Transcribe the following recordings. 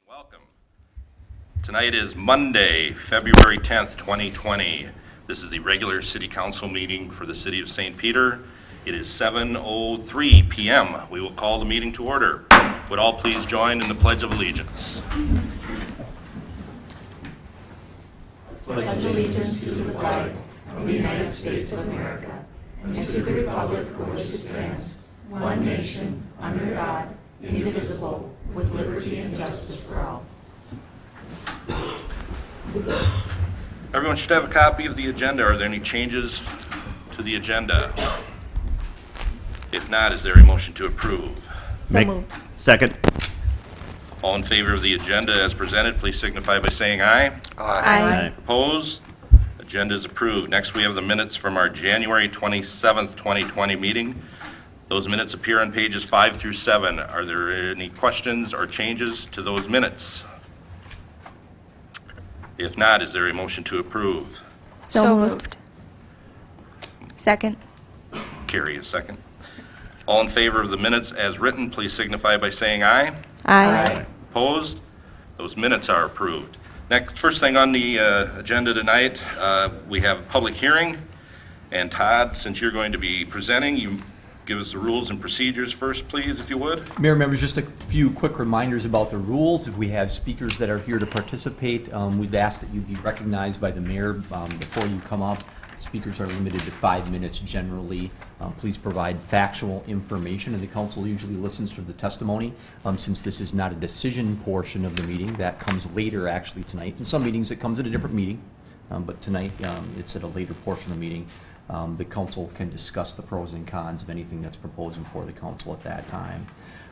Welcome. Tonight is Monday, February 10th, 2020. This is the regular City Council meeting for the City of St. Peter. It is 7:03 p.m. We will call the meeting to order. Would all please join in the Pledge of Allegiance? Pledge allegiance to the flag of the United States of America and to the republic for which it stands, one nation, under God, indivisible, with liberty and justice for all. Everyone should have a copy of the agenda. Are there any changes to the agenda? If not, is there a motion to approve? Moved. Second. All in favor of the agenda as presented, please signify by saying aye. Aye. Opposed? Agenda is approved. Next, we have the minutes from our January 27th, 2020 meeting. Those minutes appear on pages 5 through 7. Are there any questions or changes to those minutes? If not, is there a motion to approve? So moved. Second. Carrie, a second. All in favor of the minutes as written, please signify by saying aye. Aye. Opposed? Those minutes are approved. Next, first thing on the agenda tonight, we have a public hearing. And Todd, since you're going to be presenting, you give us the rules and procedures first, please, if you would. Mayor, members, just a few quick reminders about the rules. If we have speakers that are here to participate, we'd ask that you be recognized by the mayor before you come up. Speakers are limited to 5 minutes generally. Please provide factual information, and the council usually listens to the testimony. Since this is not a decision portion of the meeting, that comes later actually tonight. In some meetings it comes at a different meeting, but tonight it's at a later portion of the meeting. The council can discuss the pros and cons of anything that's proposed before the council at that time.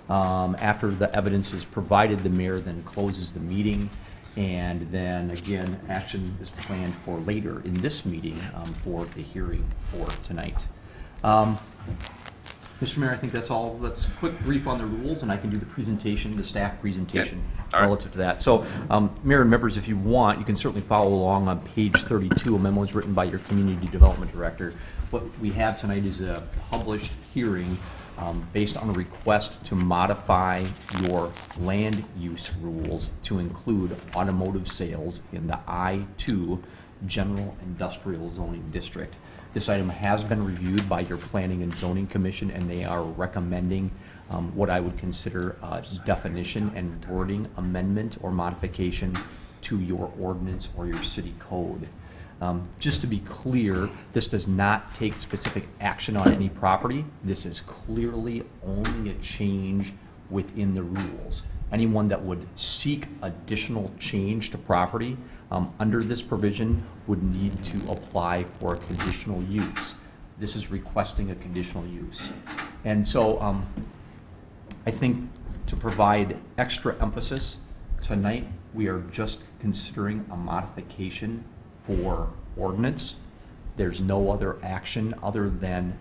After the evidence is provided, the mayor then closes the meeting, and then again, action is planned for later in this meeting for the hearing for tonight. Mr. Mayor, I think that's all. Let's quick brief on the rules, and I can do the presentation, the staff presentation All right. relative to that. So, Mayor and members, if you want, you can certainly follow along on page 32. A memo is written by your Community Development Director. What we have tonight is a published hearing based on a request to modify your land use rules to include automotive sales in the I-2 General Industrial Zoning District. This item has been reviewed by your Planning and Zoning Commission, and they are recommending what I would consider a definition and wording amendment or modification to your ordinance or your city code. Just to be clear, this does not take specific action on any property. This is clearly only a change within the rules. Anyone that would seek additional change to property under this provision would need to apply for a conditional use. This is requesting a conditional use. And so I think to provide extra emphasis, tonight we are just considering a modification for ordinance. There's no other action other than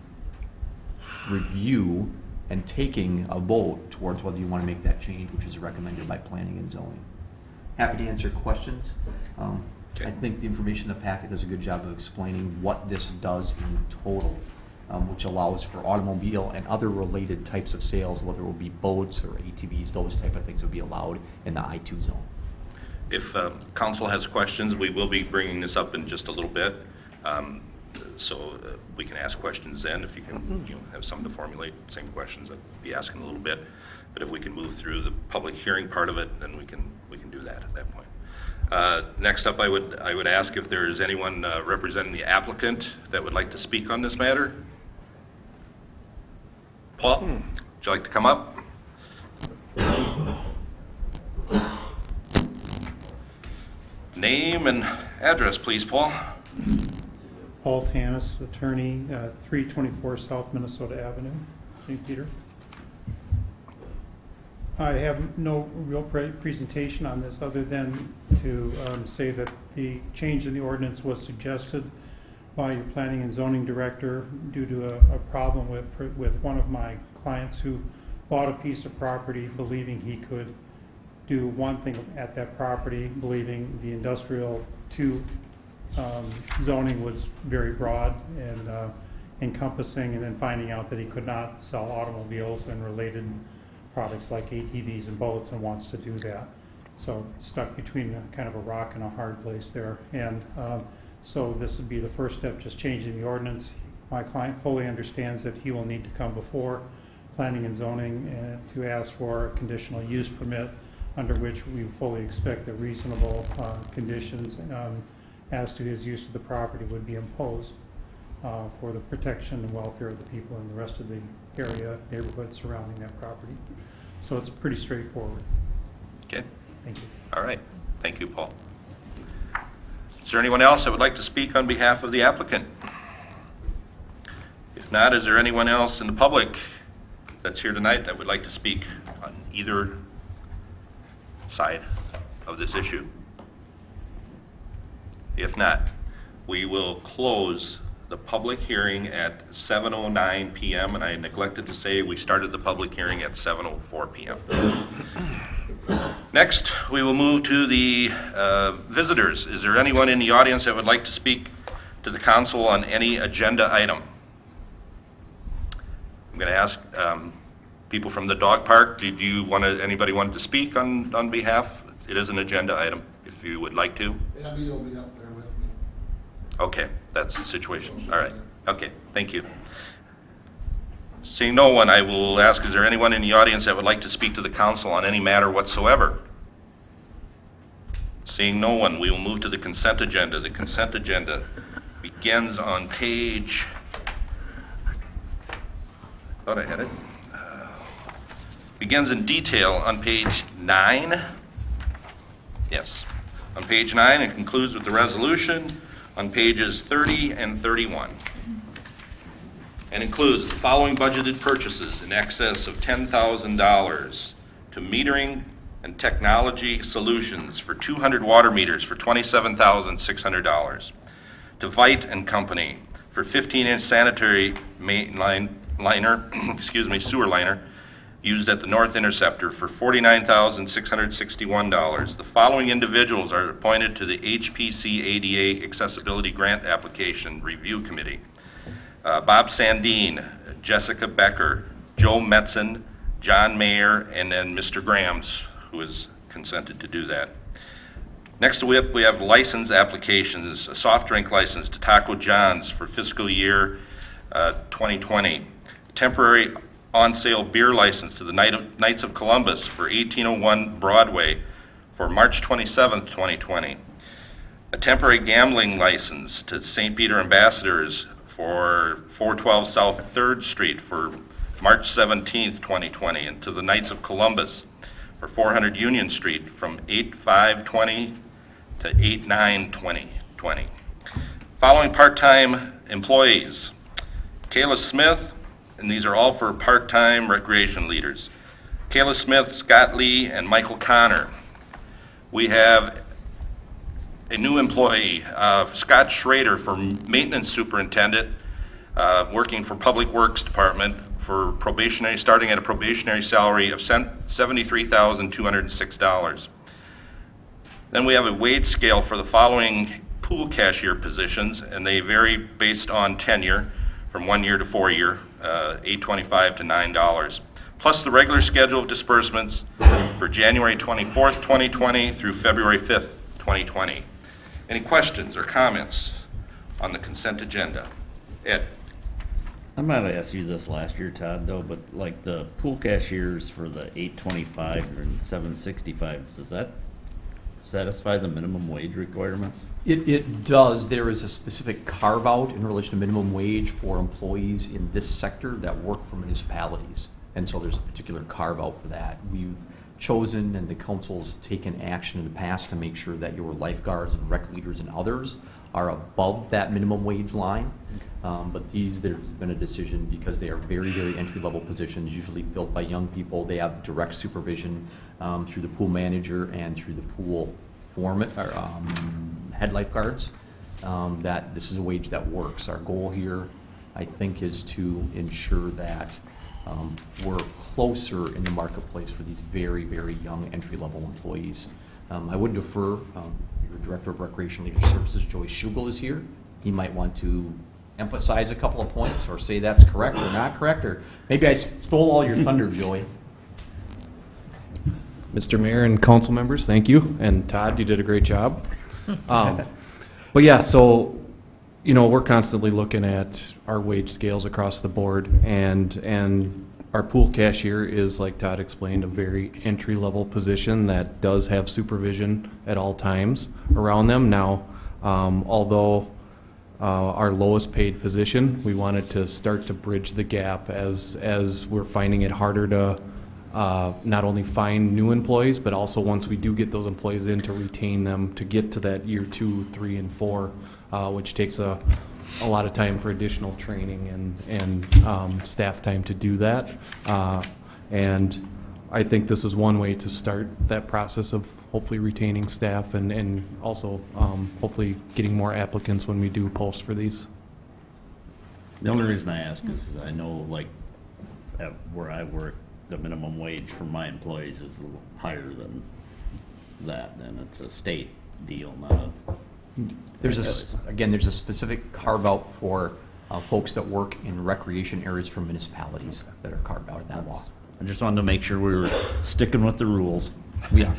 review and taking a vote towards whether you want to make that change, which is recommended by Planning and Zoning. Happy to answer questions. Okay. I think the information in the packet does a good job of explaining what this does in total, which allows for automobile and other related types of sales, whether it will be boats or ATVs, those type of things will be allowed in the I-2 zone. If council has questions, we will be bringing this up in just a little bit. So we can ask questions then. If you can have something to formulate same questions, I'll be asking a little bit. But if we can move through the public hearing part of it, then we can do that at that point. Next up, I would ask if there is anyone representing the applicant that would like to speak on this matter. Paul, would you like to come up? Name and address, please, Paul. Paul Tanis, attorney, 324 South Minnesota Avenue, St. Peter. I have no real presentation on this other than to say that the change in the ordinance was suggested by your Planning and Zoning Director due to a problem with one of my clients who bought a piece of property believing he could do one thing at that property, believing the industrial 2 zoning was very broad and encompassing, and then finding out that he could not sell automobiles and related products like ATVs and boats, and wants to do that. So stuck between kind of a rock and a hard place there. And so this would be the first step, just changing the ordinance. My client fully understands that he will need to come before planning and zoning to ask for a conditional use permit, under which we fully expect that reasonable conditions as to his use of the property would be imposed for the protection and welfare of the people in the rest of the area, neighborhood surrounding that property. So it's pretty straightforward. Okay, Thank you. all right. Thank you, Paul. Is there anyone else that would like to speak on behalf of the applicant? If not, is there anyone else in the public that's here tonight that would like to speak on either side of this issue? If not, we will close the public hearing at 7:09 p.m. and I neglected to say we started the public hearing at 7:04 p.m. Next, we will move to the visitors. Is there anyone in the audience that would like to speak to the council on any agenda item? I'm going to ask people from the dog park, anybody want to speak on behalf? It is an agenda item, if you would like to. Abby will be up there with me. Okay, that's the situation. All right. Okay, thank you. Seeing no one, I will ask, is there anyone in the audience that would like to speak to the council on any matter whatsoever? Seeing no one, we will move to the consent agenda. The consent agenda begins on page, thought I had it. Begins in detail on page 9. Yes, on page 9, and concludes with the resolution on pages 30 and 31. And includes the following budgeted purchases in excess of $10,000 to metering and technology solutions for 200 water meters for $27,600. To Vite and Company for 15-inch sanitary sewer liner used at the North Interceptor for $49,661. The following individuals are appointed to the HPC ADA Accessibility Grant Application Review Committee. Bob Sandine, Jessica Becker, Joe Metzen, John Mayer, and then Mr. Grams, who has consented to do that. Next we have license applications, a soft drink license to Taco John's for fiscal year 2020. Temporary on-sale beer license to the Knights of Columbus for 1801 Broadway for March 27th, 2020. A temporary gambling license to St. Peter Ambassadors for 412 South 3rd Street for March 17th, 2020, and to the Knights of Columbus for 400 Union Street from 8/5/20 to 8/9/2020. Following part-time employees: Kayla Smith, and these are all for part-time recreation leaders. Kayla Smith, Scott Lee, and Michael Connor. We have a new employee, Scott Schrader, for maintenance superintendent, working for Public Works Department for probationary, starting at a probationary salary of $73,206. Then we have a wage scale for the following pool cashier positions, and they vary based on tenure from 1 year to 4 year, $8.25 to $9. Plus the regular schedule of disbursements for January 24th, 2020 through February 5th, 2020. Any questions or comments on the consent agenda? Ed? I might have asked you this last year, Todd, though, but like the pool cashiers for the $8.25 and $7.65, does that satisfy the minimum wage requirements? It does. There is a specific carve-out in relation to minimum wage for employees in this sector that work for municipalities. And so there's a particular carve-out for that. We've chosen, and the council's taken action in the past to make sure that your lifeguards and rec leaders and others are above that minimum wage line. But there's been a decision because they are very, very entry-level positions, usually filled by young people. They have direct supervision through the pool manager and through the pool foreman, or head lifeguards, that this is a wage that works. Our goal here, I think, is to ensure that we're closer in the marketplace for these very, very young entry-level employees. I would defer, your Director of Recreation Leisure Services, Joey Schugel, is here. He might want to emphasize a couple of points or say that's correct or not correct, or maybe I stole all your thunder, Joey. Mr. Mayor and council members, thank you. And Todd, you did a great job. But yeah, so, you know, we're constantly looking at our wage scales across the board, and our pool cashier is, like Todd explained, a very entry-level position that does have supervision at all times around them. Now, although our lowest paid position, we wanted to start to bridge the gap as we're finding it harder to not only find new employees, but also once we do get those employees in, to retain them to get to that year 2, 3, and 4, which takes a lot of time for additional training and staff time to do that. And I think this is one way to start that process of hopefully retaining staff and also hopefully getting more applicants when we do post for these. The only reason I ask is I know, like, at where I work, the minimum wage for my employees is a little higher than that, and it's a state deal, not a. There's a specific carve-out for folks that work in recreation areas for municipalities that are carved out of that law. I just wanted to make sure we were sticking with the rules. Yeah.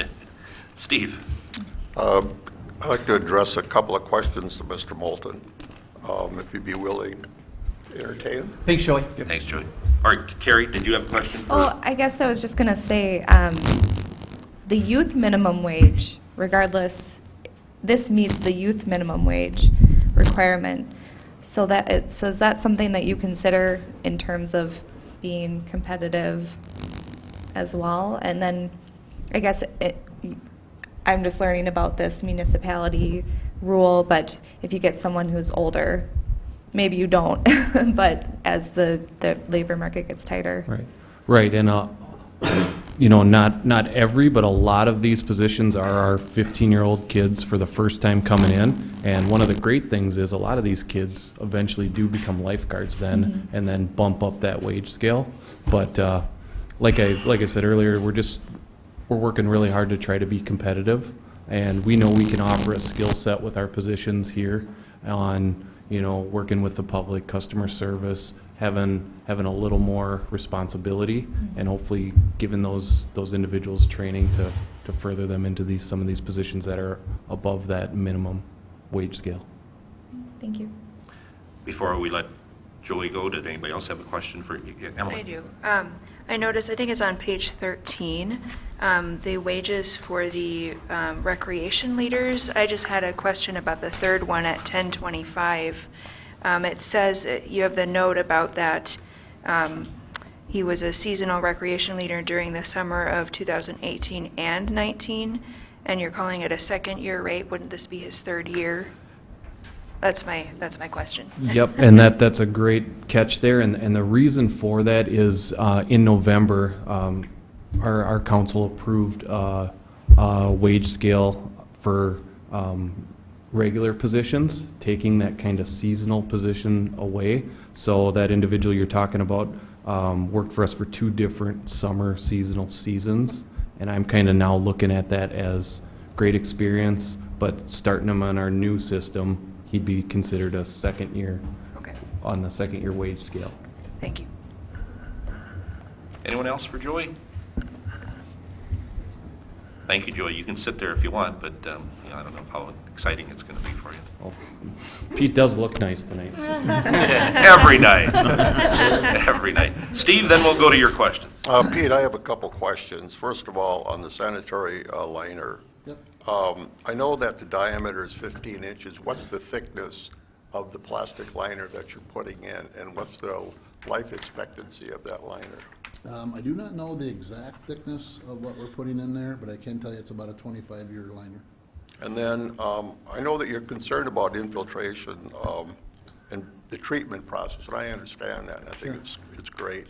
Steve? I'd like to address a couple of questions to Mr. Moulton, if you'd be willing to entertain them. Thanks, Joey. Thanks, Joey. All right, Carrie, did you have a question? Well, I guess I was just going to say, the youth minimum wage, regardless, this meets the youth minimum wage requirement. So is that something that you consider in terms of being competitive as well? And then, I guess I'm just learning about this municipality rule, but if you get someone who's older, maybe you don't, but as the labor market gets tighter. Right, and you know, not every, but a lot of these positions are our 15-year-old kids for the first time coming in. And one of the great things is a lot of these kids eventually do become lifeguards then, and then bump up that wage scale. But like I said earlier, we're working really hard to try to be competitive, and we know we can offer a skill set with our positions here on, you know, working with the public, customer service, having a little more responsibility, and hopefully giving those individuals training to further them into some of these positions that are above that minimum wage scale. Thank you. Before we let Joey go, did anybody else have a question for Emily? I do. I noticed, I think it's on page 13, the wages for the recreation leaders. I just had a question about the third one at 1025. It says, you have the note about that he was a seasonal recreation leader during the summer of 2018 and 19, and you're calling it a second-year rate. Wouldn't this be his third year? That's my question. Yep, and that's a great catch there, and the reason for that is in November, our council approved a wage scale for regular positions, taking that kind of seasonal position away. So that individual you're talking about worked for us for 2 different summer seasonal seasons, and I'm kind of now looking at that as great experience, but starting him on our new system, he'd be considered a second year on the second year wage scale. Thank you. Anyone else for Joey? Thank you, Joey. You can sit there if you want, but you know, I don't know how exciting it's going to be for you. Well, Pete does look nice tonight. Every night. Every night. Steve, then we'll go to your question. Pete, I have a couple questions. First of all, on the sanitary liner. Yep. I know that the diameter is 15 inches. What's the thickness of the plastic liner that you're putting in, and what's the life expectancy of that liner? I do not know the exact thickness of what we're putting in there, but I can tell you it's about a 25-year liner. And then I know that you're concerned about infiltration and the treatment process, and I understand that, and I think it's great.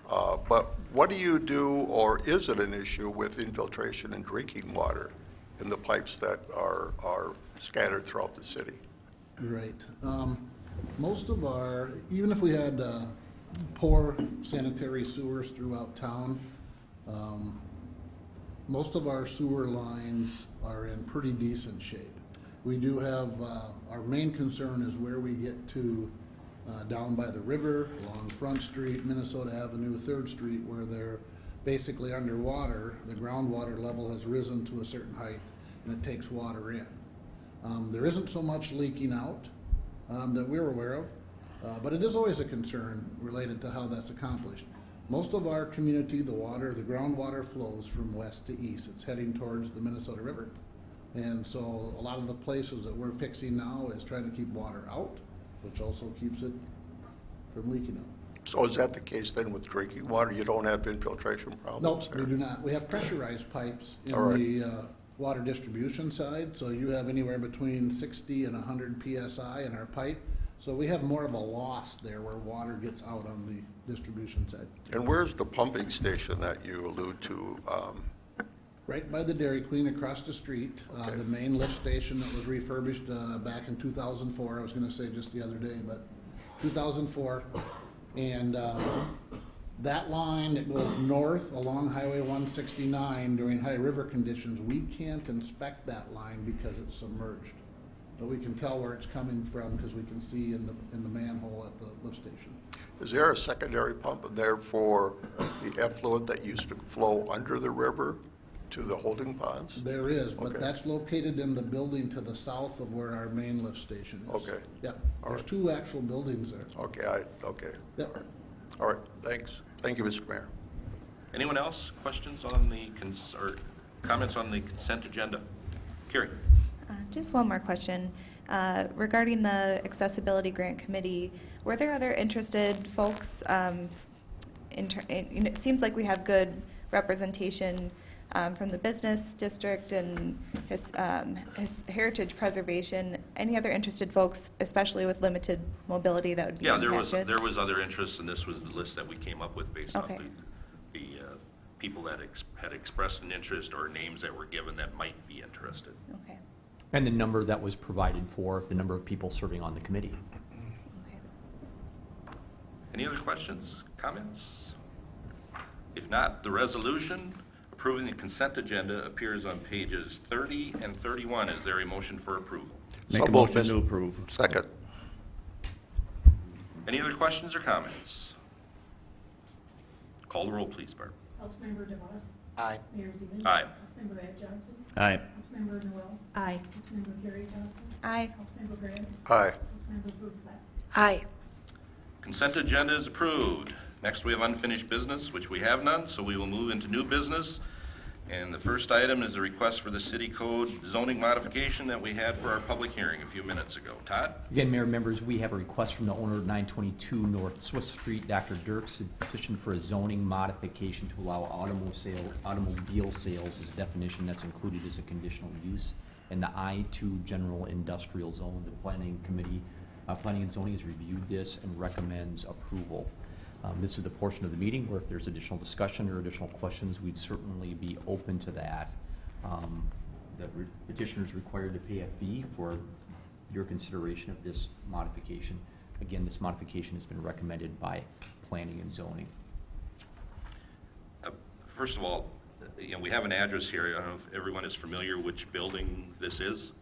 But what do you do, or is it an issue with infiltration in drinking water in the pipes that are scattered throughout the city? Right. Most of our, even if we had poor sanitary sewers throughout town, most of our sewer lines are in pretty decent shape. We do have, our main concern is where we get to down by the river, along Front Street, Minnesota Avenue, 3rd Street, where they're basically underwater, the groundwater level has risen to a certain height, and it takes water in. There isn't so much leaking out that we're aware of, but it is always a concern related to how that's accomplished. Most of our community, the groundwater flows from west to east. It's heading towards the Minnesota River. And so a lot of the places that we're fixing now is trying to keep water out, which also keeps it from leaking out. So is that the case then with drinking water? You don't have infiltration No, problems there? we do not. We have pressurized pipes in All right. the water distribution side, so you have anywhere between 60 and 100 PSI in our pipe. So we have more of a loss there where water gets out on the distribution side. And where's the pumping station that you allude to? Right by the Dairy Queen across the street, Okay. the main lift station that was refurbished back in 2004. I was gonna say just the other day, but 2004. And that line that goes north along Highway 169 during high river conditions, we can't inspect that line because it's submerged. But we can tell where it's coming from because we can see in the manhole at the lift station. Is there a secondary pump there for the effluent that used to flow under the river to the holding ponds? There is, but Okay. that's located in the building to the south of where our main lift station is. Okay. Yep, All there's right. 2 actual buildings there. Okay, okay. Yep. All right, thanks. Thank you, Mr. Mayor. Anyone else? Questions on the, or comments on the consent agenda? Carrie? Just one more question. Regarding the Accessibility Grant Committee, were there other interested folks? It seems like we have good representation from the business district and his heritage preservation. Any other interested folks, especially with limited mobility, that would be Yeah, impacted? there was other interests, and this was the list that we came up with based off Okay. the people that had expressed an interest or names that were given that might be interested. Okay. And the number that was provided for the number of people serving on the committee. Okay. Any other questions, comments? If not, the resolution approving the consent agenda appears on pages 30 and 31. Is there a motion for approval? Make So a moved, motion to Mr. approve. Second. Any other questions or comments? Call the roll, please, Barb. Councilmember DeMoss? Aye. Mayor Zeman? Aye. Councilmember Ed Johnson? Aye. Councilmember Noel? Aye. Councilmember Gary Johnson? Aye. Councilmember Grants? Aye. Councilmember Bruflat? Aye. Consent agenda is approved. Next, we have unfinished business, which we have none, so we will move into new business. And the first item is a request for the city code zoning modification that we had for our public hearing a few minutes ago. Todd? Again, Mayor, members, we have a request from the owner of 922 North Swift Street, Dr. Dirks, a petition for a zoning modification to allow automobile sales as a definition that's included as a conditional use in the I-2 General Industrial Zone. The Planning Committee, Planning and Zoning has reviewed this and recommends approval. This is the portion of the meeting where if there's additional discussion or additional questions, we'd certainly be open to that. The petitioner is required to pay a fee for your consideration of this modification. Again, this modification has been recommended by Planning and Zoning. First of all, we have an address here. I don't know if everyone is familiar which building this is.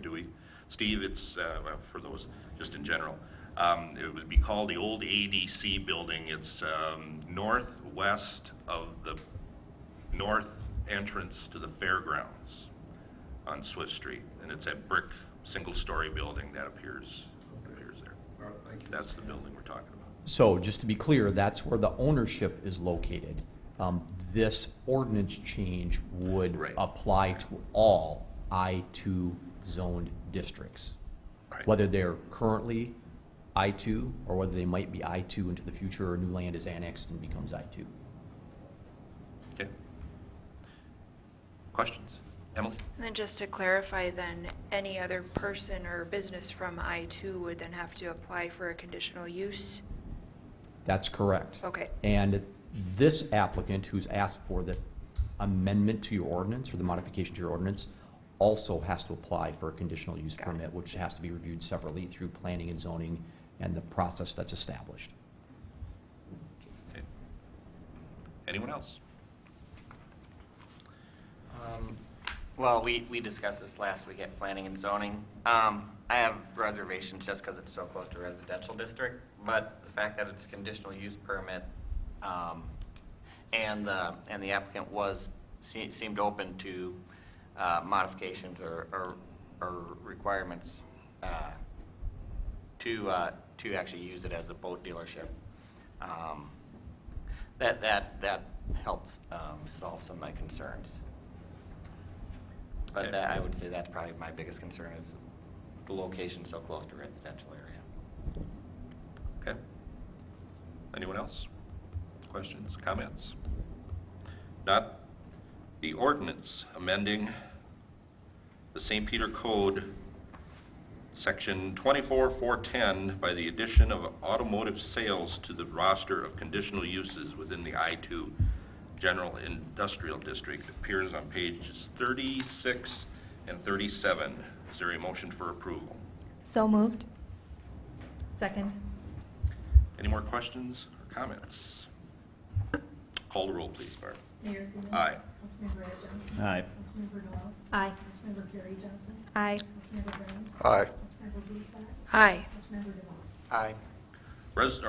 Do we? Steve, it's, well, for those, just in general. It would be called the old ADC building. It's northwest of the north entrance to the fairgrounds on Swift Street. And it's a brick, single-story building that appears there. All right, thank you. That's the building we're talking about. So just to be clear, that's where the ownership is located. This ordinance change would Right. apply to all I-2 zoned districts. Right. Whether they're currently I-2 or whether they might be I-2 into the future or new land is annexed and becomes I-2. Okay. Questions? Emily? And then just to clarify then, any other person or business from I-2 would then have to apply for a conditional use? That's correct. Okay. And this applicant who's asked for the amendment to your ordinance or the modification to your ordinance also has to apply for a conditional use Got it. permit, which has to be reviewed separately through planning and zoning and the process that's established. Okay. Anyone else? Well, we discussed this last week at Planning and Zoning. I have reservations just because it's so close to a residential district, but the fact that it's a conditional use permit, and the applicant seemed open to modifications or requirements to actually use it as a boat dealership. That helps solve some of my concerns. But Okay. I would say that's probably my biggest concern is the location so close to residential area. Okay. Anyone else? Questions, comments? Not. The ordinance amending the St. Peter Code, Section 24-410, by the addition of automotive sales to the roster of conditional uses within the I-2 General Industrial District, appears on pages 36 and 37. Is there a motion for approval? So moved. Second. Any more questions or comments? Call the roll, please, Barb. Mayor Zeman. Aye. Councilmember Ed Johnson. Aye. Councilmember Noel. Aye. Councilmember Carrie Johnson. Aye. Councilmember Grahams. Aye. Councilmember Blumenthal. Aye. Councilmember DeVos.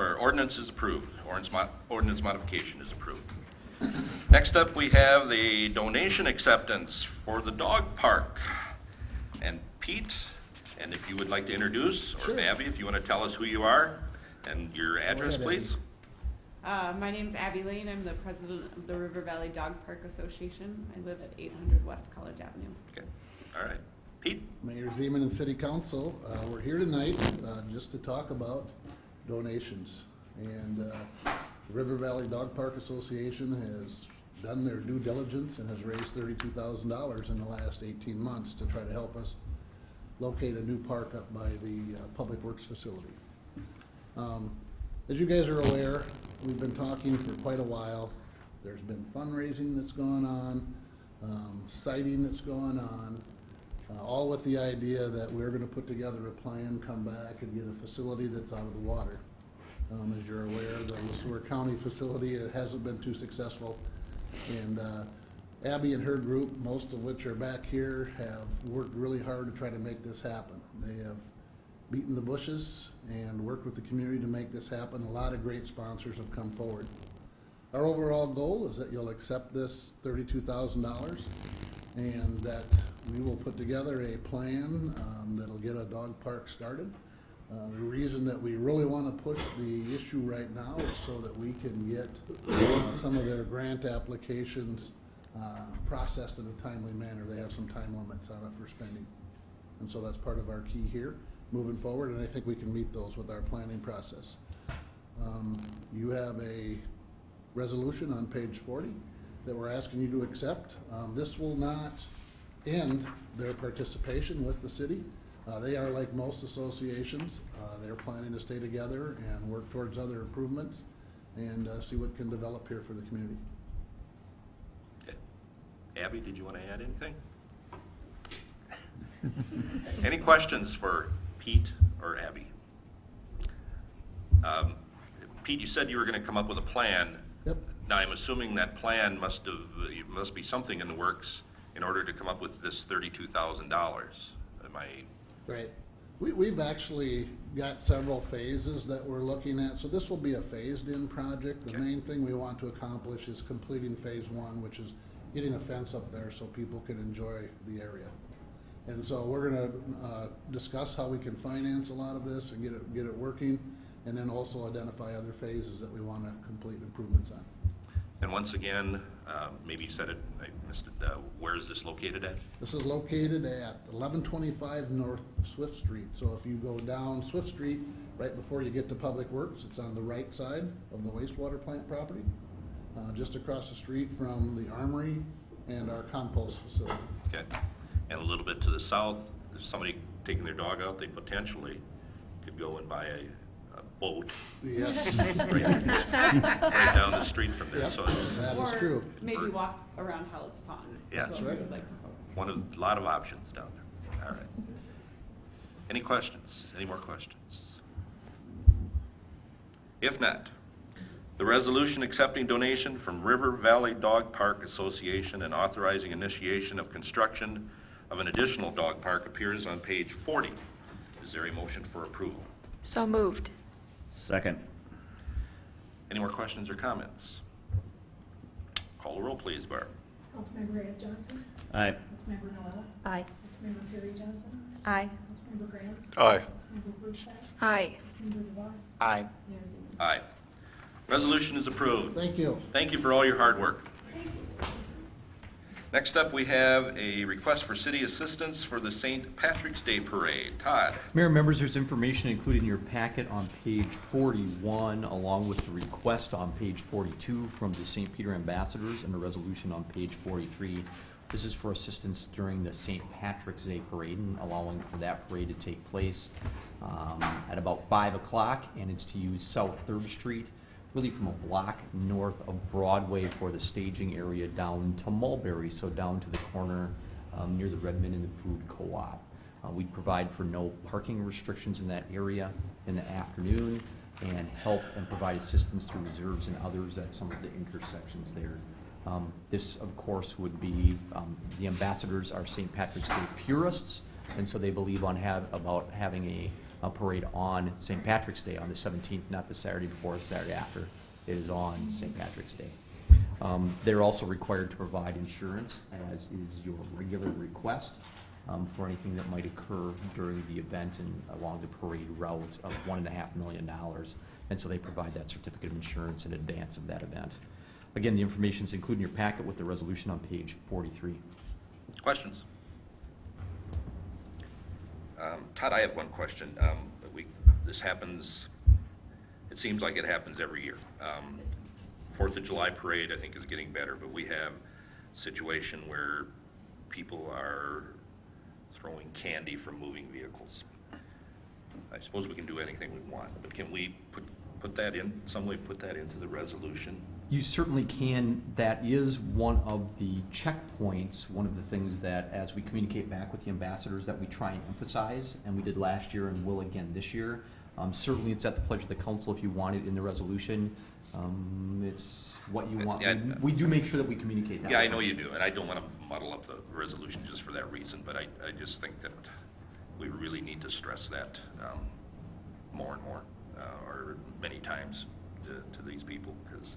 Aye. Ordinance is approved. Ordinance modification is approved. Next up, we have the donation acceptance for the dog park. And Pete, and if you would like to introduce, or Sure. Abby, if you want to tell us who you are and your address, ahead, please. My name's Abby Lane. I'm the president of the River Valley Dog Park Association. I live at 800 West College Avenue. Okay, all right. Pete? Mayor Zeman and City Council, we're here tonight just to talk about donations. And the River Valley Dog Park Association has done their due diligence and has raised $32,000 in the last 18 months to try to help us locate a new park up by the Public Works facility. As you guys are aware, we've been talking for quite a while. There's been fundraising that's gone on, siting that's gone on, all with the idea that we're gonna put together a plan, come back and get a facility that's out of the water. As you're aware, the LeSueur County facility, it hasn't been too successful. And Abby and her group, most of which are back here, have worked really hard to try to make this happen. They have beaten the bushes and worked with the community to make this happen. A lot of great sponsors have come forward. Our overall goal is that you'll accept this $32,000 and that we will put together a plan that'll get a dog park started. The reason that we really want to push the issue right now is so that we can get some of their grant applications processed in a timely manner. They have some time limits on it for spending. And so that's part of our key here moving forward, and I think we can meet those with our planning process. You have a resolution on page 40 that we're asking you to accept. This will not end their participation with the city. They are like most associations. They're planning to stay together and work towards other improvements and see what can develop here for the community. Okay. Abby, did you want to add anything? Any questions for Pete or Abby? Pete, you said you were going to come up with a plan. Yep. Now, I'm assuming that plan must be something in the works in order to come up with this $32,000. Am I? Right. We've actually got several phases that we're looking at, so this will be a phased-in project. The Okay. main thing we want to accomplish is completing phase 1, which is getting a fence up there so people can enjoy the area. And so we're gonna discuss how we can finance a lot of this and get it working, and then also identify other phases that we want to complete improvements on. And once again, maybe you said it, I missed it, where is this located at? This is located at 1125 North Swift Street. So if you go down Swift Street, right before you get to Public Works, it's on the right side of the wastewater plant property, just across the street from the armory and our compost facility. Okay. And a little bit to the south, if somebody taking their dog out, they potentially could go and buy a boat Yes, right down the street from there. Yep. So it's that is Or true. maybe walk around Hallett's Pond. Yeah. That's what we would like to focus on. one of, a lot of options down there. All right. Any questions? Any more questions? If not, the resolution accepting donation from River Valley Dog Park Association and authorizing initiation of construction of an additional dog park appears on page 40. Is there a motion for approval? So moved. Second. Any more questions or comments? Call the roll, please, Barb. Councilmember Ed Johnson. Aye. Councilmember Noel. Aye. Councilmember Terry Johnson. Aye. Councilmember Grant. Aye. Councilmember Brewster. Aye. Councilmember DeVos. Aye. Mayor Zimmerman. Aye. Resolution is approved. Thank you. Thank you for all your hard work. Next up, we have a request for city assistance for the St. Patrick's Day Parade. Todd? Mayor and members, there's information included in your packet on page 41, along with the request on page 42 from the St. Peter Ambassadors and the resolution on page 43. This is for assistance during the St. Patrick's Day Parade and allowing for that parade to take place at about 5 o'clock, and it's to use South 3rd Street, really from a block north of Broadway for the staging area down to Mulberry, so down to the corner near the Redmond and the Food Co-op. We provide for no parking restrictions in that area in the afternoon and help and provide assistance through reserves and others at some of the intersections there. This, of course, would be, the ambassadors are St. Patrick's Day purists, and so they believe about having a parade on St. Patrick's Day on the 17th, not the Saturday before or Saturday after. It is on St. Patrick's Day. They're also required to provide insurance, as is your regular request, for anything that might occur during the event and along the parade route of $1.5 million. And so they provide that certificate of insurance in advance of that event. Again, the information is included in your packet with the resolution on page 43. Questions? Todd, I have one question. This happens, it seems like it happens every year. 4th of July parade, I think, is getting better, but we have a situation where people are throwing candy from moving vehicles. I suppose we can do anything we want, but can we put that in, some way put that into the resolution? You certainly can. That is one of the checkpoints, one of the things that, as we communicate back with the ambassadors, that we try and emphasize, and we did last year and will again this year. Certainly, it's at the pledge of the council if you want it in the resolution. It's what you want. Yeah, We do make sure that we communicate that. Yeah, I know you do, and I don't want to muddle up the resolution just for that reason, but I just think that we really need to stress that more and more, or many times to these people, because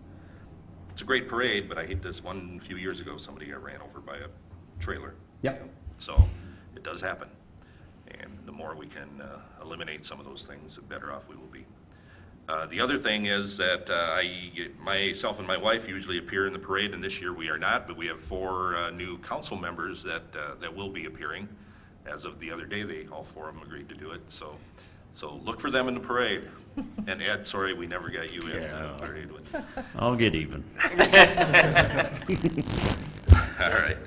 it's a great parade, but I hate this one a few years ago, somebody got ran over by a trailer. Yep. So it does happen. And the more we can eliminate some of those things, the better off we will be. The other thing is that myself and my wife usually appear in the parade, and this year we are not, but we have 4 new council members that will be appearing. As of the other day, all 4 of them agreed to do it. So look for them in the parade. And Ed, sorry we never got you in the parade. I'll get even. All right.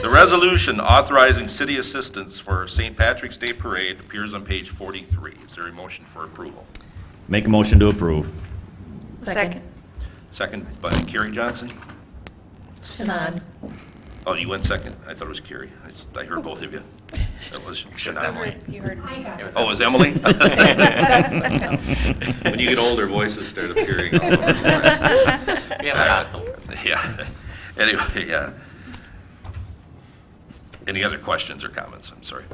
The resolution authorizing city assistance for St. Patrick's Day Parade appears on page 43. Is there a motion for approval? Make a motion to approve. Second. Second by Kerry Johnson. Shannon. Oh, you went second? I thought it was Kerry. I heard both of you. That was Shannon. You heard. Oh, it was Emily? When you get older, voices start appearing all over the place. We have a hospital. Yeah. Anyway, yeah. Any other questions or comments? I'm sorry.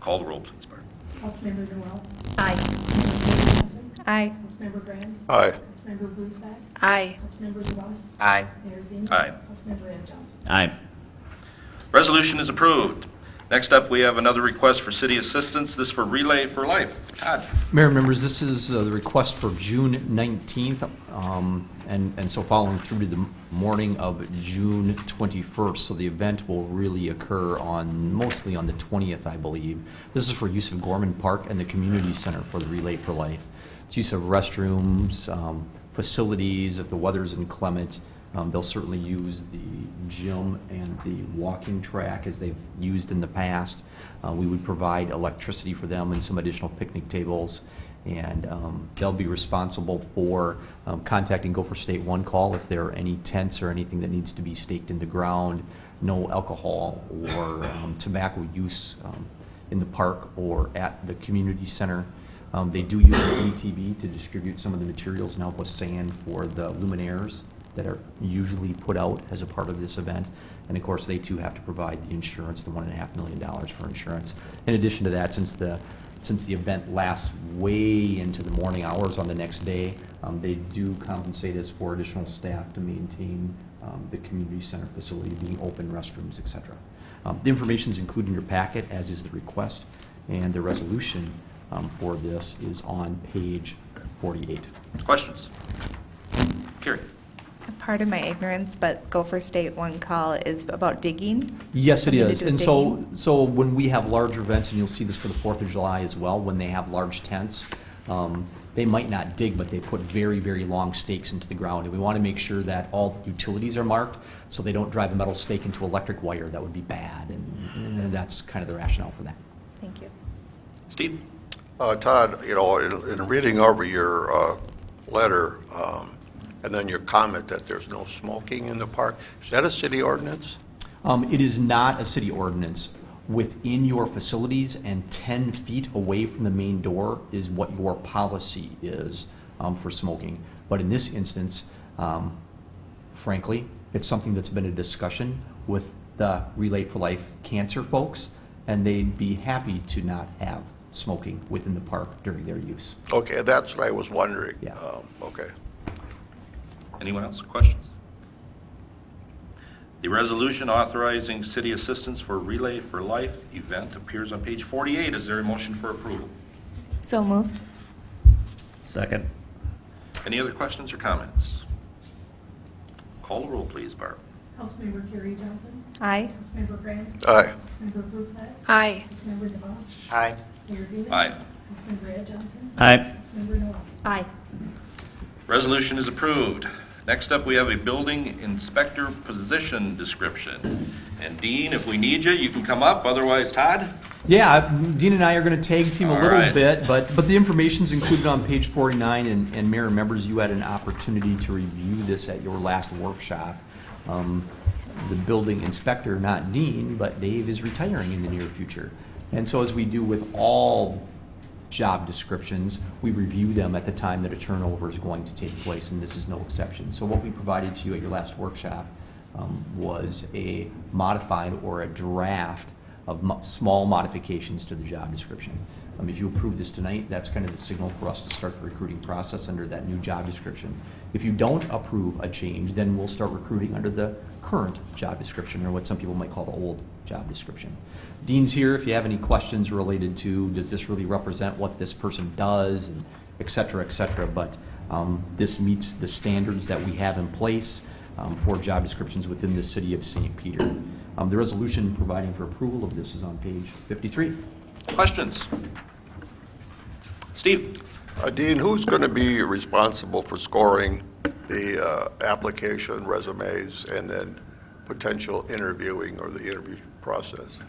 Call the roll, please, Barb. Councilmember Noel. Aye. Councilmember Terry Johnson. Aye. Councilmember Grant. Aye. Councilmember Brewster. Aye. Councilmember DeVos. Aye. Mayor Zimmerman. Aye. Councilmember Ed Johnson. Aye. Resolution is approved. Next up, we have another request for city assistance. This for Relay for Life. Todd. Mayor and members, this is the request for June 19th, and so following through to the morning of June 21st. So the event will really occur mostly on the 20th, I believe. This is for use of Gorman Park and the Community Center for the Relay for Life. It's use of restrooms, facilities. If the weather's inclement, they'll certainly use the gym and the walking track as they've used in the past. We would provide electricity for them and some additional picnic tables. And they'll be responsible for contacting Gopher State One Call if there are any tents or anything that needs to be staked in the ground. No alcohol or tobacco use in the park or at the community center. They do use the ATV to distribute some of the materials and help with sand for the luminaires that are usually put out as a part of this event. And of course, they too have to provide the insurance, the $1.5 million for insurance. In addition to that, since the since the event lasts way into the morning hours on the next day, they do compensate us for additional staff to maintain the community center facility being open, restrooms, et cetera. The information is included in your packet, as is the request, and the resolution for this is on page 48. Questions? Carrie? Part of my ignorance, but Gopher State One Call is about digging. Yes, it Something to is. do with And so, digging? so when we have larger events, and you'll see this for the 4th of July as well, when they have large tents, they might not dig, but they put very, very long stakes into the ground. And we want to make sure that all the utilities are marked, so they don't drive a metal stake into electric wire. That would be bad, and that's kind of the rationale for that. Thank you. Steve? Todd, you know, in reading over your letter, and then your comment that there's no smoking in the park, is that a city ordinance? It is not a city ordinance. Within your facilities and 10 feet away from the main door is what your policy is for smoking. But in this instance, frankly, it's something that's been a discussion with the Relay for Life cancer folks, and they'd be happy to not have smoking within the park during their use. Okay, that's what I was wondering. Yeah. Okay. Anyone else? Questions? The resolution authorizing city assistance for Relay for Life event appears on page 48. Is there a motion for approval? So moved. Second. Any other questions or comments? Call the roll, please, Barb. Councilmember Carrie Johnson. Aye. Councilmember Grant. Aye. Councilmember Bruflat. Aye. Councilmember DeVos. Aye. Mayor Zeman. Aye. Councilmember Ed Johnson. Aye. Councilmember Noel. Aye. Resolution is approved. Next up, we have a building inspector position description. And Dean, if we need you, you can come up. Otherwise, Todd? Yeah, Dean and I are going to tag team a All little right. bit, but the information's included on page 49, and Mayor and members, you had an opportunity to review this at your last workshop. The building inspector, not Dean, but Dave, is retiring in the near future. And so as we do with all job descriptions, we review them at the time that a turnover is going to take place, and this is no exception. So what we provided to you at your last workshop was a modified or a draft of small modifications to the job description. If you approve this tonight, that's kind of the signal for us to start the recruiting process under that new job description. If you don't approve a change, then we'll start recruiting under the current job description, or what some people might call the old job description. Dean's here if you have any questions related to, does this really represent what this person does, and et cetera, but this meets the standards that we have in place for job descriptions within the city of St. Peter. The resolution providing for approval of this is on page 53. Questions? Steve? Dean, who's going to be responsible for scoring the application resumes and then potential interviewing or the interview process?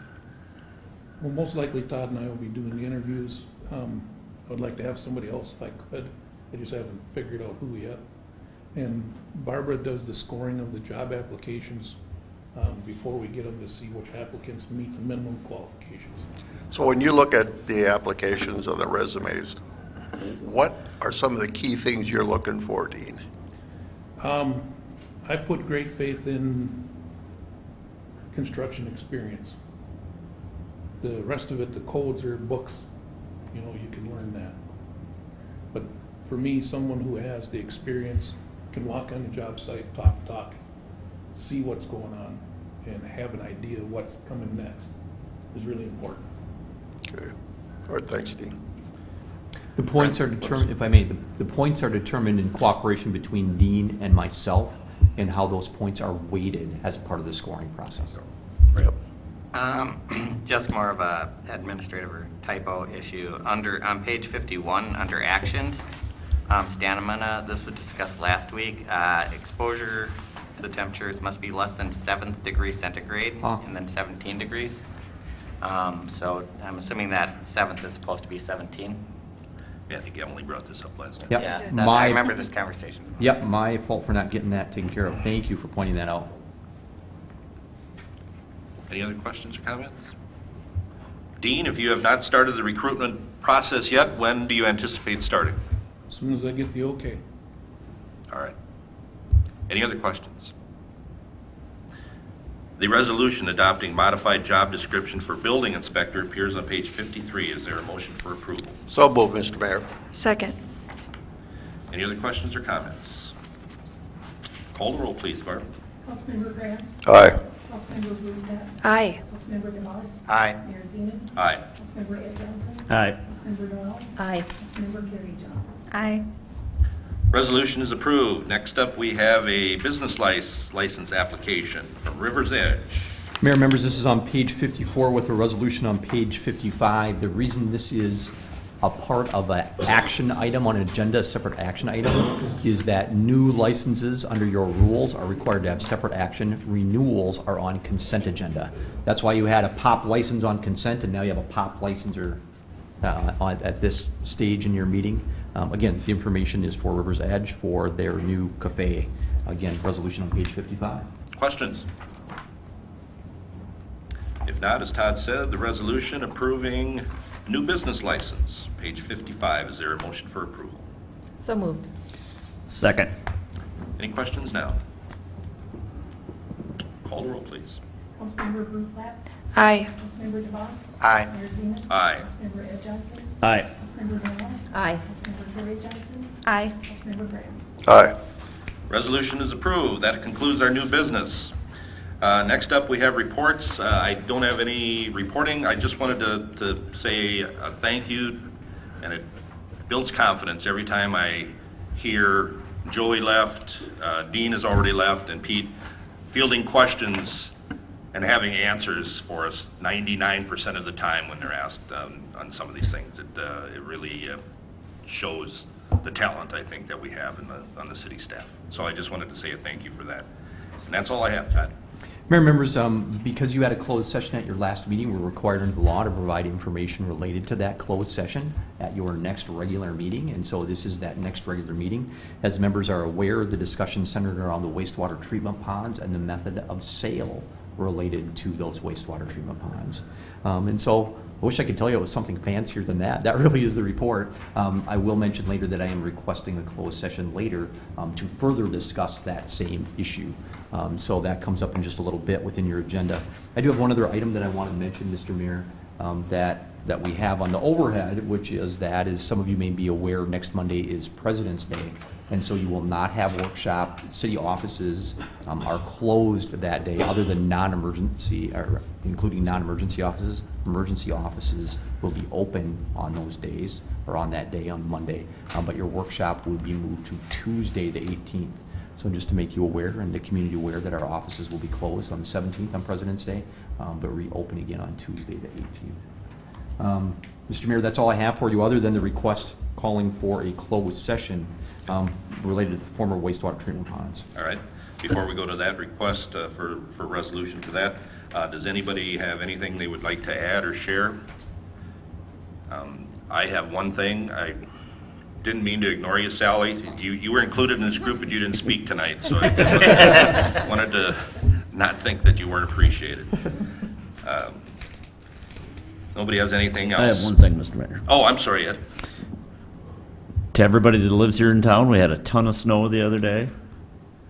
Well, most likely Todd and I will be doing the interviews. I would like to have somebody else if I could. I just haven't figured out who yet. And Barbara does the scoring of the job applications before we get them to see which applicants meet the minimum qualifications. So when you look at the applications or the resumes, what are some of the key things you're looking for, Dean? I put great faith in construction experience. The rest of it, the codes are books, you know, you can learn that. But for me, someone who has the experience, can walk on the job site, talk, see what's going on, and have an idea of what's coming next is really important. Okay. All right, thanks, Dean. The points are determined, if I may, the points are determined in cooperation between Dean and myself, and how those points are weighted as part of the scoring process. Yep. Just more of a administrative or typo issue. On page 51, under actions, stamina, this was discussed last week. Exposure to the temperatures must be less than 7 degrees centigrade and then 17 degrees. So I'm assuming that 7th is supposed to be 17. Yeah, I think Emily brought this up last time. Yep. Yeah, I remember this conversation. Yep, my fault for not getting that taken care of. Thank you for pointing that out. Any other questions or comments? Dean, if you have not started the recruitment process yet, when do you anticipate starting? As soon as I get the okay. All right. Any other questions? The resolution adopting modified job description for building inspector appears on page 53. Is there a motion for approval? So moved, Mr. Mayor. Second. Any other questions or comments? Call the roll, please, Barb. Councilmember Graham. Aye. Councilmember Blumenthal. Aye. Councilmember DeMoss. Aye. Mayor Zeman. Aye. Councilmember Ed Johnson. Aye. Councilmember Noel. Aye. Councilmember Gary Johnson. Aye. Resolution is approved. Next up, we have a business license application from River's Edge. Mayor, members, this is on page 54 with a resolution on page 55. The reason this is a part of an action item on an agenda, a separate action item, is that new licenses under your rules are required to have separate action. Renewals are on consent agenda. That's why you had a pop license on consent, and now you have a pop licenser at this stage in your meeting. Again, the information is for River's Edge for their new cafe. Again, resolution on page 55. Questions? If not, as Todd said, the resolution approving new business license, page 55. Is there a motion for approval? So moved. Second. Any questions now? Call the roll, please. Councilmember Blumenthal. Aye. Councilmember DeMoss. Aye. Mayor Zeman. Aye. Councilmember Ed Johnson. Aye. Councilmember Noel. Aye. Councilmember Gary Johnson. Aye. Councilmember Graham. Aye. Resolution is approved. That concludes our new business. Next up, we have reports. I don't have any reporting. I just wanted to say a thank you, and it builds confidence every time I hear Joey left, Dean has already left, and Pete fielding questions and having answers for us 99% of the time when they're asked on some of these things. It really shows the talent, I think, that we have on the city staff. So I just wanted to say a thank you for that. And that's all I have, Todd. Mayor, members, because you had a closed session at your last meeting, we're required under the law to provide information related to that closed session at your next regular meeting, and so this is that next regular meeting. As members are aware, the discussion centered around the wastewater treatment ponds and the method of sale related to those wastewater treatment ponds. And so I wish I could tell you it was something fancier than that. That really is the report. I will mention later that I am requesting a closed session later to further discuss that same issue. So that comes up in just a little bit within your agenda. I do have one other item that I want to mention, Mr. Mayor, that we have on the overhead, which is that, as some of you may be aware, next Monday is President's Day, and so you will not have workshop. City offices are closed that day, other than non-emergency, or including non-emergency offices. Emergency offices will be open on those days, or on that day on Monday, but your workshop will be moved to Tuesday, the 18th. So just to make you aware and the community aware that our offices will be closed on the 17th on President's Day, but reopen again on Tuesday, the 18th. Mr. Mayor, that's all I have for you, other than the request calling for a closed session related to the former wastewater treatment ponds. All right. Before we go to that request for resolution for that, does anybody have anything they would like to add or share? I have one thing. I didn't mean to ignore you, Sally. You were included in this group, but you didn't speak tonight, so I wanted to not think that you weren't appreciated. Nobody has anything else? I have one thing, Mr. Mayor. Oh, I'm sorry, Ed. To everybody that lives here in town, we had a ton of snow the other day,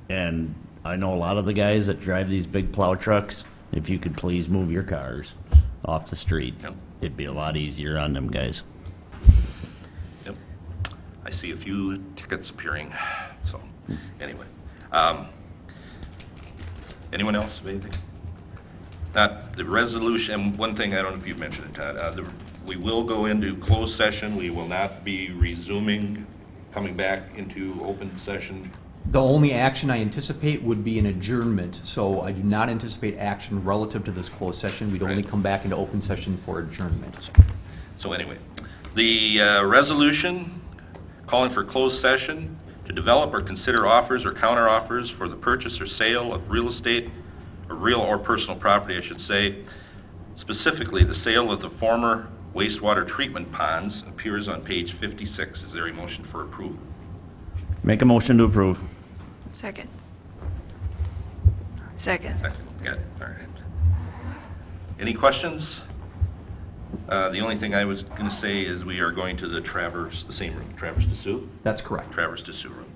and I know a lot of the guys that drive these big plow trucks. If you could please move your cars off the street, Yep. it'd be a lot easier on them guys. Yep. I see a few tickets appearing, so, anyway. Anyone else have anything? The resolution, and one thing, I don't know if you've mentioned it, Todd, we will go into closed session. We will not be resuming, coming back into open session. The only action I anticipate would be an adjournment, so I do not anticipate action relative to this closed session. We'd only Right. come back into open session for adjournment. So anyway, the resolution calling for closed session to develop or consider offers or counteroffers for the purchase or sale of real estate, or real or personal property, I should say. Specifically, the sale of the former wastewater treatment ponds appears on page 56. Is there a motion for approval? Make a motion to approve. Second. Second. Second. Got it. All right. Any questions? The only thing I was going to say is we are going to the same room, Traverse de Sioux. That's correct. Traverse de Sioux room.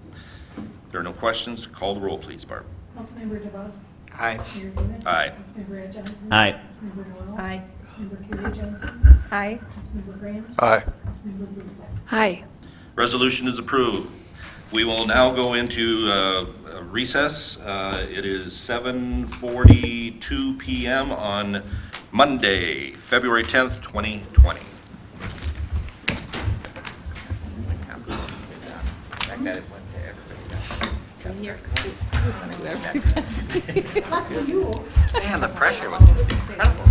There are no questions. Call the roll, please, Barb. Councilmember DeBoss. Aye. Mayor Zimmern. Aye. Councilmember Ed Johnson. Aye. Councilmember Noel. Aye. Councilmember Kerry Johnson. Aye. Councilmember Graham. Aye. Councilmember Blumenthal. Aye. Resolution is approved. We will now go into recess. It is 7:42 PM on Monday, February 10th, 2020. Man, the pressure was just incredible.